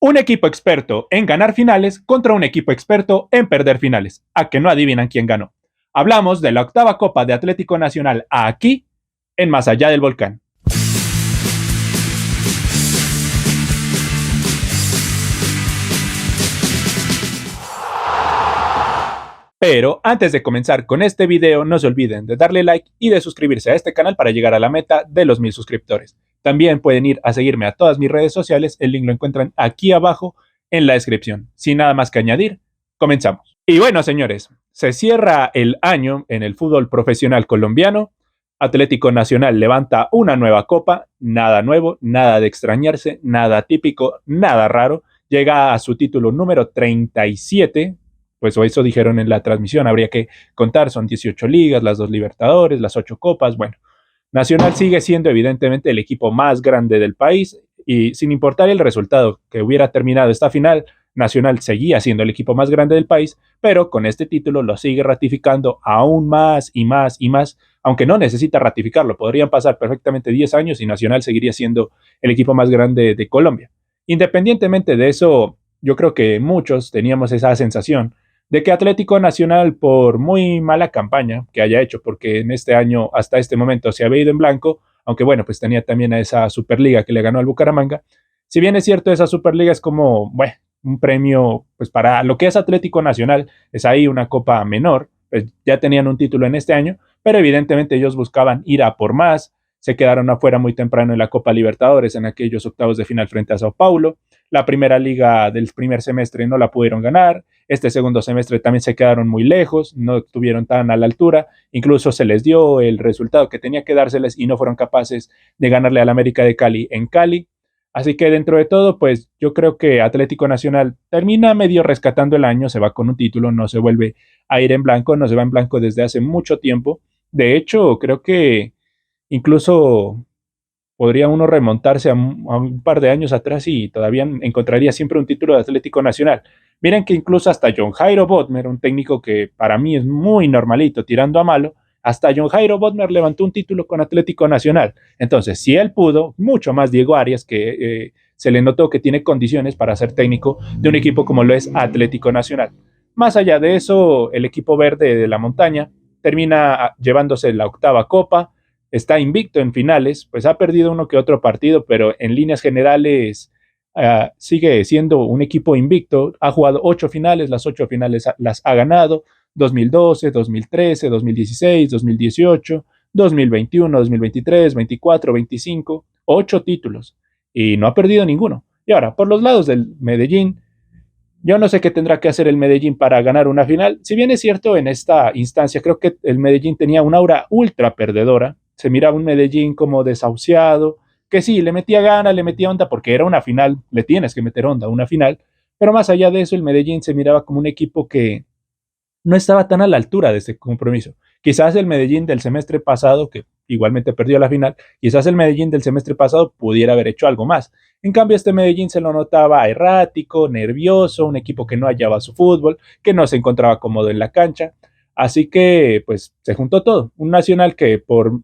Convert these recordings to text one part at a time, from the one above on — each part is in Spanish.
Un equipo experto en ganar finales contra un equipo experto en perder finales. ¿A que no adivinan quién ganó? Hablamos de la octava Copa de Atlético Nacional aquí, en Más Allá del Volcán. Pero antes de comenzar con este video, no se olviden de darle like y de suscribirse a este canal para llegar a la meta de los 1000 suscriptores. También pueden ir a seguirme a todas mis redes sociales, el link lo encuentran aquí abajo en la descripción. Sin nada más que añadir, comenzamos. Y bueno, señores, se cierra el año en el fútbol profesional colombiano. Atlético Nacional levanta una nueva copa, nada nuevo, nada de extrañarse, nada típico, nada raro. Llega a su título número 37, pues eso dijeron en la transmisión, habría que contar, son 18 ligas, las 2 Libertadores, las 8 copas, bueno. Nacional sigue siendo evidentemente el equipo más grande del país y sin importar el resultado que hubiera terminado esta final, Nacional seguía siendo el equipo más grande del país, pero con este título lo sigue ratificando aún más y más y más, aunque no necesita ratificarlo, podrían pasar perfectamente 10 años y Nacional seguiría siendo el equipo más grande de Colombia. Independientemente de eso, yo creo que muchos teníamos esa sensación de que Atlético Nacional, por muy mala campaña que haya hecho, porque en este año, hasta este momento, se había ido en blanco, aunque bueno, pues tenía también a esa Superliga que le ganó al Bucaramanga. Si bien es cierto, esa Superliga es como, bueno, un premio, pues para lo que es Atlético Nacional, es ahí una copa menor, pues ya tenían un título en este año, pero evidentemente ellos buscaban ir a por más, se quedaron afuera muy temprano en la Copa Libertadores, en aquellos octavos de final frente a Sao Paulo, la primera liga del primer semestre no la pudieron ganar, este segundo semestre también se quedaron muy lejos, no estuvieron tan a la altura, incluso se les dio el resultado que tenía que dárseles y no fueron capaces de ganarle al América de Cali en Cali. Así que dentro de todo, pues yo creo que Atlético Nacional termina medio rescatando el año, se va con un título, no se vuelve a ir en blanco, no se va en blanco desde hace mucho tiempo. De hecho, creo que incluso podría uno remontarse a un par de años atrás y todavía encontraría siempre un título de Atlético Nacional. Miren que incluso hasta John Jairo Bodmer, un técnico que para mí es muy normalito, tirando a malo, hasta John Jairo Bodmer levantó un título con Atlético Nacional. Entonces, si él pudo, mucho más Diego Arias, que se le notó que tiene condiciones para ser técnico de un equipo como lo es Atlético Nacional. Más allá de eso, el equipo verde de la montaña termina llevándose la octava copa, está invicto en finales, pues ha perdido uno que otro partido, pero en líneas generales sigue siendo un equipo invicto, ha jugado 8 finales, las 8 finales las ha ganado, 2012, 2013, 2016, 2018, 2021, 2023, 24, 25, 8 títulos y no ha perdido ninguno. Y ahora, por los lados del Medellín, yo no sé qué tendrá que hacer el Medellín para ganar una final. Si bien es cierto, en esta instancia creo que el Medellín tenía una aura ultra perdedora. Se miraba un Medellín como desahuciado, que sí, le metía ganas, le metía onda, porque era una final, le tienes que meter onda a una final. Pero más allá de eso, el Medellín se miraba como un equipo que no estaba tan a la altura de este compromiso. Quizás el Medellín del semestre pasado, que igualmente perdió la final, quizás el Medellín del semestre pasado pudiera haber hecho algo más. En cambio, este Medellín se lo notaba errático, nervioso, un equipo que no hallaba su fútbol, que no se encontraba cómodo en la cancha. Así que, pues, se juntó todo. Un Nacional que por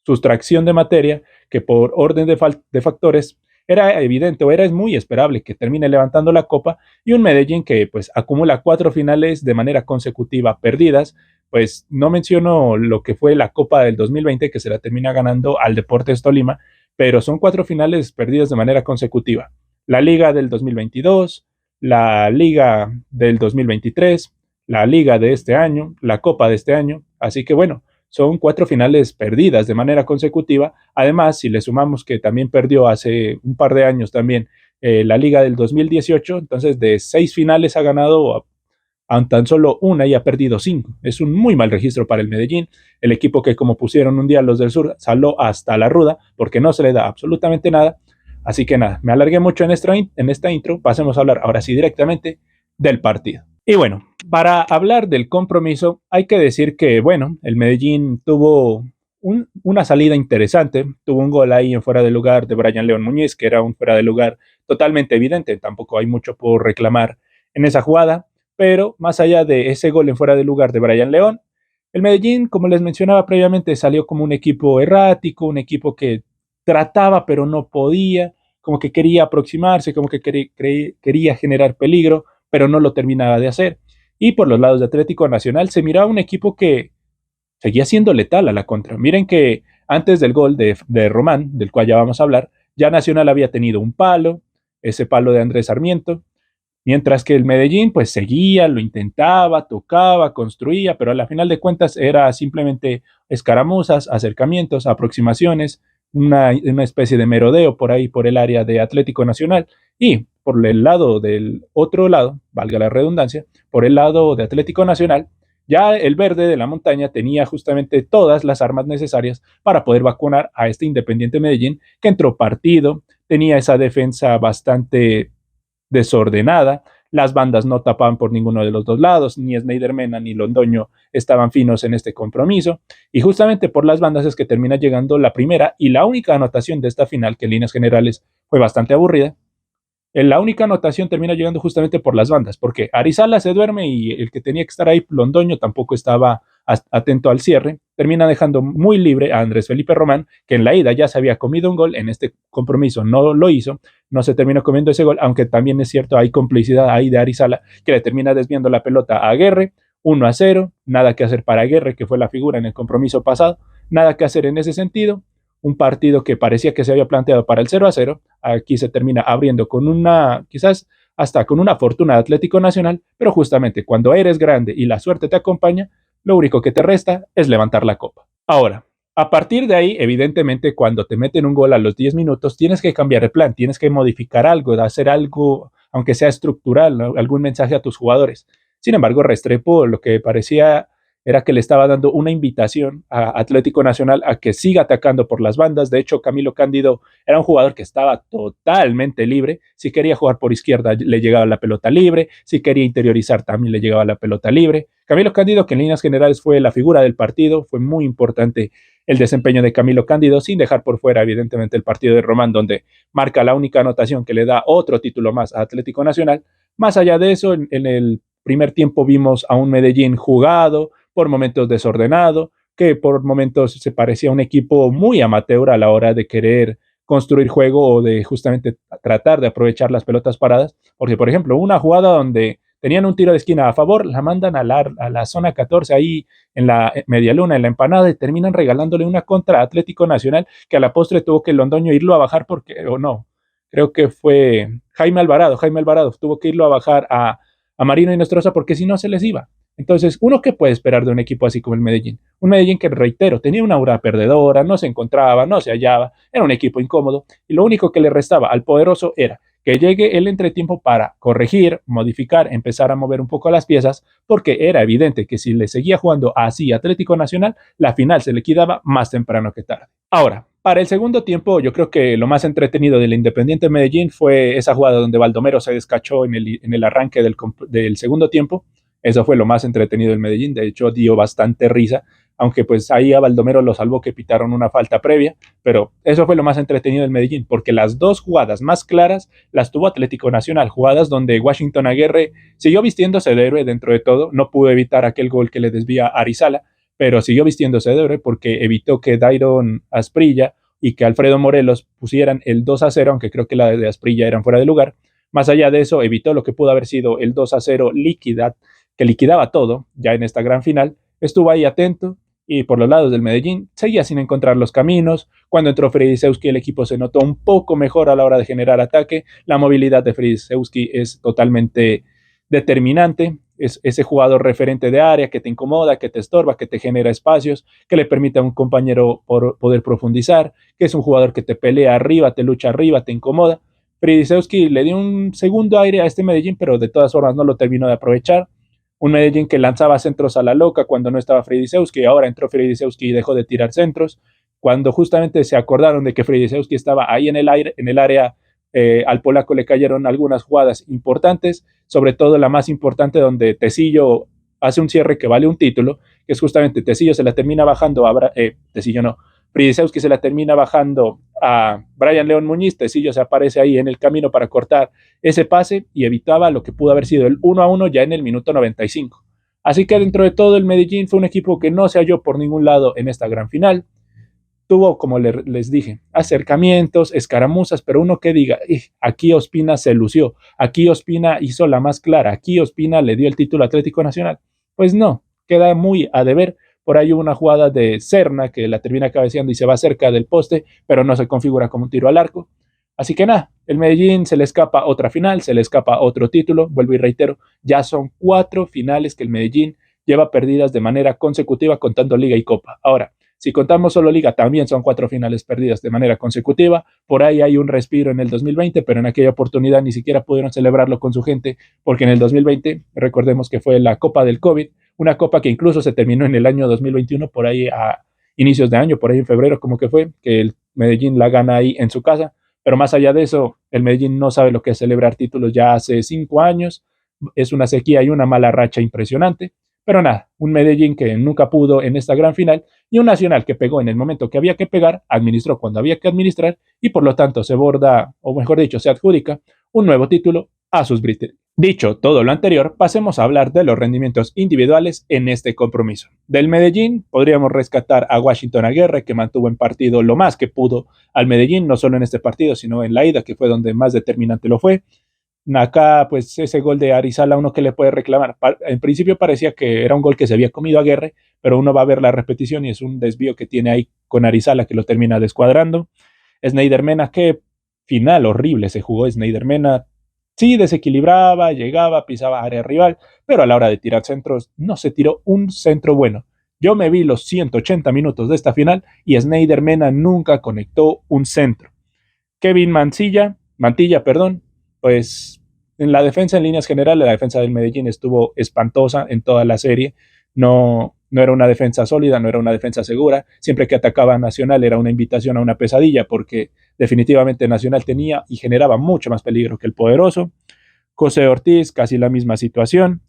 sustracción de materia, que por orden de factores era evidente o era muy esperable que termine levantando la copa, y un Medellín que pues acumula 4 finales de manera consecutiva perdidas. Pues no menciono lo que fue la Copa del 2020 que se la termina ganando al Deportes Tolima, pero son 4 finales perdidas de manera consecutiva. La Liga del 2022, la Liga del 2023, la Liga de este año, la Copa de este año. Así que bueno, son 4 finales perdidas de manera consecutiva. Además, si le sumamos que también perdió hace un par de años también la Liga del 2018, entonces de 6 finales ha ganado a tan solo una y ha perdido 5. Es un muy mal registro para el Medellín, el equipo que, como pusieron un día los del sur, salió hasta la ruda porque no se le da absolutamente nada. Así que nada, me alargué mucho en esta intro, pasemos a hablar ahora sí directamente del partido. Y bueno, para hablar del compromiso, hay que decir que, bueno, el Medellín tuvo una salida interesante, tuvo un gol ahí en fuera de lugar de Brian León Muñiz, que era un fuera de lugar totalmente evidente, tampoco hay mucho por reclamar en esa jugada, pero más allá de ese gol en fuera de lugar de Brian León, el Medellín, como les mencionaba previamente, salió como un equipo errático, un equipo que trataba pero no podía, como que quería aproximarse, como que quería generar peligro, pero no lo terminaba de hacer. Y por los lados de Atlético Nacional se miraba un equipo que seguía siendo letal a la contra. Miren que antes del gol de Román, del cual ya vamos a hablar, ya Nacional había tenido un palo, ese palo de Andrés Sarmiento, mientras que el Medellín pues seguía, lo intentaba, tocaba, construía, pero a la final de cuentas era simplemente escaramuzas, acercamientos, aproximaciones, una especie de merodeo por ahí, por el área de Atlético Nacional. Y por el lado del otro lado, valga la redundancia, por el lado de Atlético Nacional, ya el verde de la montaña tenía justamente todas las armas necesarias para poder vacunar a este Independiente Medellín que entró partido, tenía esa defensa bastante desordenada, las bandas no tapaban por ninguno de los dos lados, ni Snyder ni Londoño estaban finos en este compromiso, y justamente por las bandas es que termina llegando la primera y la única anotación de esta final, que en líneas generales fue bastante aburrida. La única anotación termina llegando justamente por las bandas, porque Arizala se duerme y el que tenía que estar ahí, Londoño, tampoco estaba atento al cierre, termina dejando muy libre a Andrés Felipe Román, que en la ida ya se había comido un gol, en este compromiso no lo hizo, no se terminó comiendo ese gol, aunque también es cierto, hay complicidad ahí de Arizala, que le termina desviando la pelota a Aguerre, 1-0, nada que hacer para Aguerre, que fue la figura en el compromiso pasado, nada que hacer en ese sentido, un partido que parecía que se había planteado para el 0-0, aquí se termina abriendo con una, quizás hasta con una fortuna de Atlético Nacional, pero justamente cuando eres grande y la suerte te acompaña, lo único que te resta es levantar la copa. Ahora, a partir de ahí, evidentemente, cuando te meten un gol a los 10 minutos, tienes que cambiar el plan, tienes que modificar algo, hacer algo, aunque sea estructural, ¿no? Algún mensaje a tus jugadores. Sin embargo, Restrepo lo que parecía era que le estaba dando una invitación a Atlético Nacional a que siga atacando por las bandas. De hecho, Camilo Cándido era un jugador que estaba totalmente libre. Si quería jugar por izquierda, le llegaba la pelota libre. Si quería interiorizar, también le llegaba la pelota libre. Camilo Cándido, que en líneas generales fue la figura del partido, fue muy importante el desempeño de Camilo Cándido, sin dejar por fuera, evidentemente, el partido de Román, donde marca la única anotación que le da otro título más a Atlético Nacional. Más allá de eso, en el primer tiempo vimos a un Medellín jugado, por momentos desordenado, que por momentos se parecía a un equipo muy amateur a la hora de querer construir juego o de justamente tratar de aprovechar las pelotas paradas, porque por ejemplo, una jugada donde tenían un tiro de esquina a favor, la mandan a la zona 14 ahí en la media luna, en la empanada, y terminan regalándole una contra a Atlético Nacional, que a la postre tuvo que el Londoño irlo a bajar porque, o no, creo que fue Jaime Alvarado tuvo que irlo a bajar a Marino y Nostroza porque si no se les iba. Entonces, ¿uno qué puede esperar de un equipo así como el Medellín? Un Medellín que, reitero, tenía una aura perdedora, no se encontraba, no se hallaba, era un equipo incómodo y lo único que le restaba al poderoso era que llegue el entretiempo para corregir, modificar, empezar a mover un poco las piezas, porque era evidente que si le seguía jugando así Atlético Nacional, la final se le quedaba más temprano que tarde. Ahora, para el segundo tiempo, yo creo que lo más entretenido del Independiente Medellín fue esa jugada donde Baldomero se descachó en el arranque del segundo tiempo. Eso fue lo más entretenido del Medellín. De hecho, dio bastante risa, aunque pues ahí a Baldomero lo salvó que pitaron una falta previa, pero eso fue lo más entretenido del Medellín, porque las dos jugadas más claras las tuvo Atlético Nacional, jugadas donde Washington Aguirre siguió vistiéndose de héroe dentro de todo, no pudo evitar aquel gol que le desvía a Arizala, pero siguió vistiéndose de héroe porque evitó que Dairon Asprilla y que Alfredo Morelos pusieran el 2-0, aunque creo que la de Asprilla eran fuera de lugar. Más allá de eso, evitó lo que pudo haber sido el 2-0 líquida, que liquidaba todo ya en esta gran final. Estuvo ahí atento y por los lados del Medellín seguía sin encontrar los caminos. Cuando entró Fridisewski, el equipo se notó un poco mejor a la hora de generar ataque. La movilidad de Fridisewski es totalmente determinante. Es ese jugador referente de área que te incomoda, que te estorba, que te genera espacios, que le permite a un compañero poder profundizar, que es un jugador que te pelea arriba, te lucha arriba, te incomoda. Fridisewski le dio un segundo aire a este Medellín, pero de todas formas no lo terminó de aprovechar. Un Medellín que lanzaba centros a la loca cuando no estaba Fridisewski, ahora entró Fridisewski y dejó de tirar centros. Cuando justamente se acordaron de que Fridisewski estaba ahí en el aire, en el área, al polaco le cayeron algunas jugadas importantes, sobre todo la más importante donde Tecillo hace un cierre que vale un título, que es justamente Tecillo se la termina bajando a Tecillo no, Fridisewski se la termina bajando a Brian León Muñiz, Tecillo se aparece ahí en el camino para cortar ese pase y evitaba lo que pudo haber sido el 1-1 ya en el minuto 95. Así que dentro de todo el Medellín fue un equipo que no se halló por ningún lado en esta gran final. tuvo, como les dije, acercamientos, escaramuzas, pero uno que diga, aquí Ospina se lució, aquí Ospina hizo la más clara, aquí Ospina le dio el título Atlético Nacional. Pues no, queda muy a deber. Por ahí hubo una jugada de Serna que la termina cabeceando y se va cerca del poste, pero no se configura como un tiro al arco. Así que nada, el Medellín se le escapa otra final, se le escapa otro título, vuelvo y reitero, ya son 4 finales que el Medellín lleva perdidas de manera consecutiva contando Liga y Copa. Ahora, si contamos solo Liga, también son 4 finales perdidas de manera consecutiva. Por ahí hay un respiro en el 2020, pero en aquella oportunidad ni siquiera pudieron celebrarlo con su gente, porque en el 2020, recordemos que fue la Copa del COVID, una copa que incluso se terminó en el año 2021, por ahí a inicios de año, por ahí en febrero, como que fue, que el Medellín la gana ahí en su casa. Pero más allá de eso, el Medellín no sabe lo que es celebrar títulos ya hace 5 años. Es una sequía y una mala racha impresionante. Pero nada, un Medellín que nunca pudo en esta gran final y un Nacional que pegó en el momento que había que pegar, administró cuando había que administrar y por lo tanto se borda, o mejor dicho, se adjudica un nuevo título a sus brites. Dicho todo lo anterior, pasemos a hablar de los rendimientos individuales en este compromiso. Del Medellín podríamos rescatar a Washington Aguirre, que mantuvo en partido lo más que pudo al Medellín, no solo en este partido, sino en la ida, que fue donde más determinante lo fue. Acá, pues ese gol de Arizala, uno que le puede reclamar. En principio parecía que era un gol que se había comido a Aguirre, pero uno va a ver la repetición y es un desvío que tiene ahí con Arizala que lo termina descuadrando. Snyder Mena, qué final horrible se jugó Snyder Mena. Sí, desequilibraba, llegaba, pisaba área rival, pero a la hora de tirar centros no se tiró un centro bueno. Yo me vi los 180 minutos de esta final y Snyder Mena nunca conectó un centro. Kevin Mantilla, perdón, pues en la defensa en líneas generales, la defensa del Medellín estuvo espantosa en toda la serie. No era una defensa sólida, no era una defensa segura. Siempre que atacaba a Nacional era una invitación a una pesadilla porque definitivamente Nacional tenía y generaba mucho más peligro que el poderoso. José Ortiz, casi la misma situación.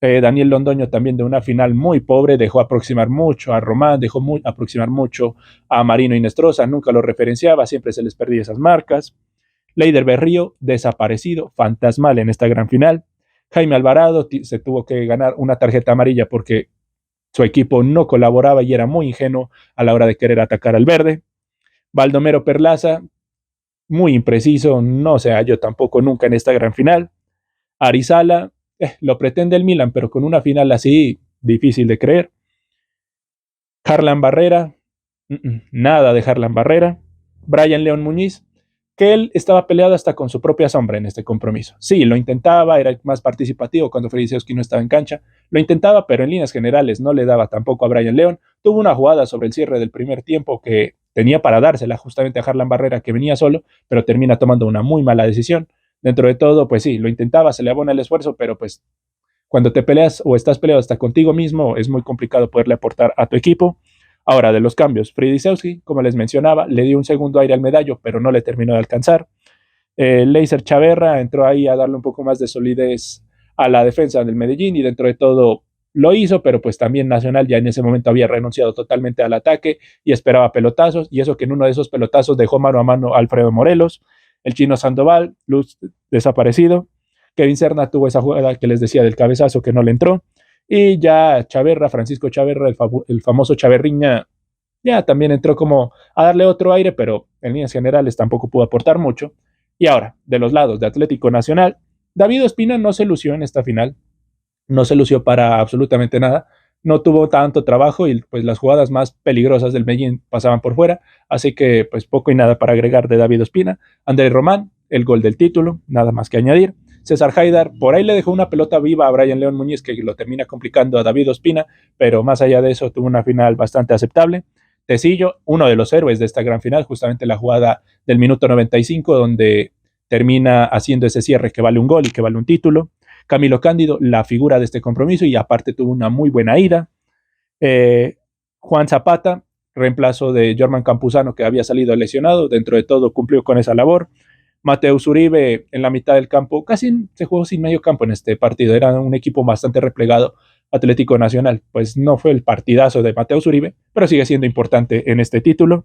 Daniel Londoño también de una final muy pobre, dejó aproximar mucho a Román, dejó aproximar mucho a Marino y Nestroza, nunca lo referenciaba, siempre se les perdía esas marcas. Leider Berrío, desaparecido, fantasmal en esta gran final. Jaime Alvarado se tuvo que ganar una tarjeta amarilla porque su equipo no colaboraba y era muy ingenuo a la hora de querer atacar al verde. Baldomero Perlaza, muy impreciso, no se halló tampoco nunca en esta gran final. Arizala, lo pretende el Milan, pero con una final así, difícil de creer. Harlan Barrera, nada de Harlan Barrera. Brian León Muñiz, que él estaba peleado hasta con su propia sombra en este compromiso. Sí, lo intentaba, era más participativo cuando Felicevski no estaba en cancha, lo intentaba, pero en líneas generales no le daba tampoco a Brian León. Tuvo una jugada sobre el cierre del primer tiempo que tenía para dársela justamente a Harlan Barrera, que venía solo, pero termina tomando una muy mala decisión. Dentro de todo, pues sí, lo intentaba, se le abona el esfuerzo, pero pues cuando te peleas o estás peleado hasta contigo mismo, es muy complicado poderle aportar a tu equipo. Ahora, de los cambios, Fridisewski, como les mencionaba, le dio un segundo aire al medallo, pero no le terminó de alcanzar. Leiser Chaverra entró ahí a darle un poco más de solidez a la defensa del Medellín y dentro de todo lo hizo, pero pues también Nacional ya en ese momento había renunciado totalmente al ataque y esperaba pelotazos, y eso que en uno de esos pelotazos dejó mano a mano a Alfredo Morelos, el chino Sandoval, luz desaparecido. Kevin Serna tuvo esa jugada que les decía del cabezazo que no le entró. Y ya Chaverra, Francisco Chaverra, el famoso Chaverriña, ya también entró como a darle otro aire, pero en líneas generales tampoco pudo aportar mucho. Y ahora, de los lados de Atlético Nacional, David Ospina no se lució en esta final, no se lució para absolutamente nada, no tuvo tanto trabajo y pues las jugadas más peligrosas del Medellín pasaban por fuera, así que pues poco y nada para agregar de David Ospina. Andrés Román, el gol del título, nada más que añadir. César Haidar, por ahí le dejó una pelota viva a Brian León Muñiz que lo termina complicando a David Ospina, pero más allá de eso tuvo una final bastante aceptable. Tecillo, uno de los héroes de esta gran final, justamente la jugada del minuto 95, donde termina haciendo ese cierre que vale un gol y que vale un título. Camilo Cándido, la figura de este compromiso y aparte tuvo una muy buena ida. Juan Zapata, reemplazo de Jorman Campuzano que había salido lesionado, dentro de todo cumplió con esa labor. Mateus Uribe en la mitad del campo, casi se jugó sin medio campo en este partido, era un equipo bastante replegado. Atlético Nacional, pues no fue el partidazo de Mateus Uribe, pero sigue siendo importante en este título.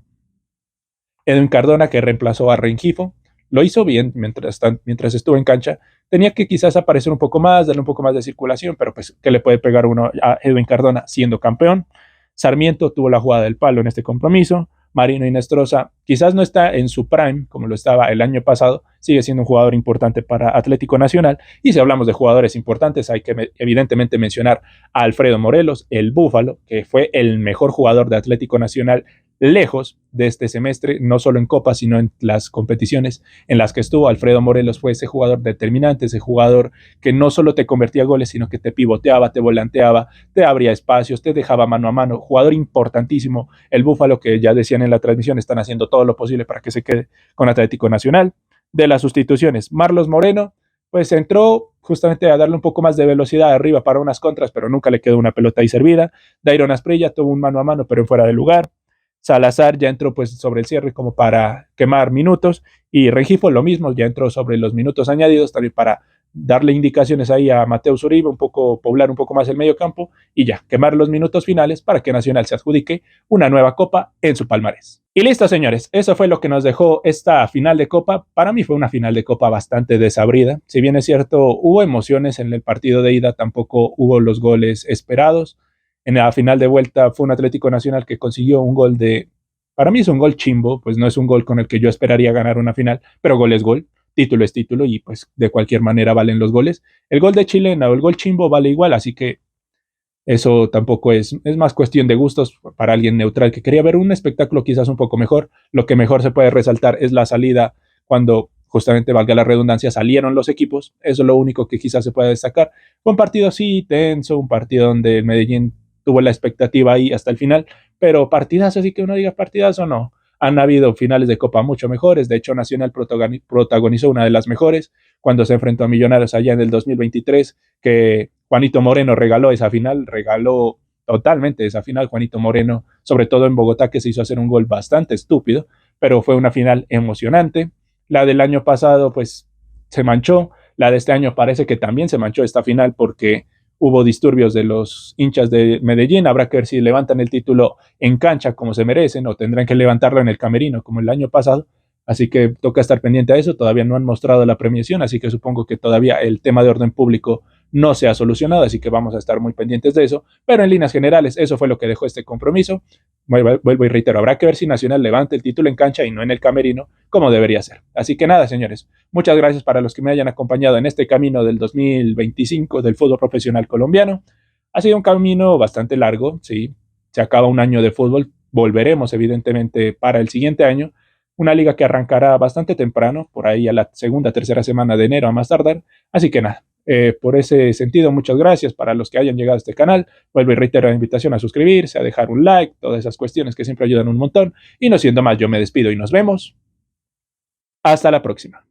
Edwin Cardona, que reemplazó a Rengifo, lo hizo bien mientras estuvo en cancha. Tenía que quizás aparecer un poco más, darle un poco más de circulación, pero pues ¿qué le puede pegar uno a Edwin Cardona siendo campeón? Sarmiento tuvo la jugada del palo en este compromiso. Marino Inestrosa quizás no está en su prime como lo estaba el año pasado, sigue siendo un jugador importante para Atlético Nacional. Y si hablamos de jugadores importantes, hay que evidentemente mencionar a Alfredo Morelos, el Búfalo, que fue el mejor jugador de Atlético Nacional lejos de este semestre, no solo en Copa, sino en las competiciones en las que estuvo. Alfredo Morelos fue ese jugador determinante, ese jugador que no solo te convertía goles, sino que te pivoteaba, te volanteaba, te abría espacios, te dejaba mano a mano. Jugador importantísimo, el Búfalo, que ya decían en la transmisión, están haciendo todo lo posible para que se quede con Atlético Nacional. De las sustituciones, Marlos Moreno, pues entró justamente a darle un poco más de velocidad arriba para unas contras, pero nunca le quedó una pelota ahí servida. Dairon Asprilla tuvo un mano a mano, pero en fuera de lugar. Salazar ya entró pues sobre el cierre como para quemar minutos y Rengifo lo mismo, ya entró sobre los minutos añadidos también para darle indicaciones ahí a Mateus Uribe, un poco poblar un poco más el medio campo y ya quemar los minutos finales para que Nacional se adjudique una nueva copa en su palmarés. Y listo, señores, eso fue lo que nos dejó esta final de copa. Para mí fue una final de copa bastante desabrida. Si bien es cierto, hubo emociones en el partido de ida, tampoco hubo los goles esperados. En la final de vuelta fue un Atlético Nacional que consiguió un gol de, para mí es un gol chimbo, pues no es un gol con el que yo esperaría ganar una final, pero gol es gol, título es título y pues de cualquier manera valen los goles. El gol de Chilena o el gol chimbo vale igual, así que eso tampoco es más cuestión de gustos para alguien neutral que quería ver un espectáculo quizás un poco mejor. Lo que mejor se puede resaltar es la salida cuando justamente, valga la redundancia, salieron los equipos. Eso es lo único que quizás se puede destacar. Fue un partido así tenso, un partido donde el Medellín tuvo la expectativa ahí hasta el final, pero partidazo, así que uno diga partidazo, no. Han habido finales de Copa mucho mejores. De hecho, Nacional protagonizó una de las mejores cuando se enfrentó a Millonarios allá en el 2023, que Juanito Moreno regaló esa final, regaló totalmente esa final. Juanito Moreno, sobre todo en Bogotá, que se hizo hacer un gol bastante estúpido, pero fue una final emocionante. La del año pasado, pues, se manchó. La de este año parece que también se manchó esta final porque hubo disturbios de los hinchas de Medellín. Habrá que ver si levantan el título en cancha como se merecen o tendrán que levantarlo en el camerino como el año pasado. Así que toca estar pendiente a eso. Todavía no han mostrado la premiación, así que supongo que todavía el tema de orden público no se ha solucionado, así que vamos a estar muy pendientes de eso. Pero en líneas generales, eso fue lo que dejó este compromiso. Vuelvo y reitero, habrá que ver si Nacional levanta el título en cancha y no en el camerino, como debería ser. Así que nada, señores, muchas gracias para los que me hayan acompañado en este camino del 2025 del fútbol profesional colombiano. Ha sido un camino bastante largo, sí, se acaba un año de fútbol, volveremos evidentemente para el siguiente año, una liga que arrancará bastante temprano, por ahí a la segunda, tercera semana de enero a más tardar, así que nada. Por ese sentido, muchas gracias para los que hayan llegado a este canal. Vuelvo y reitero la invitación a suscribirse, a dejar un like, todas esas cuestiones que siempre ayudan un montón. Y no siendo más, yo me despido y nos vemos. Hasta la próxima.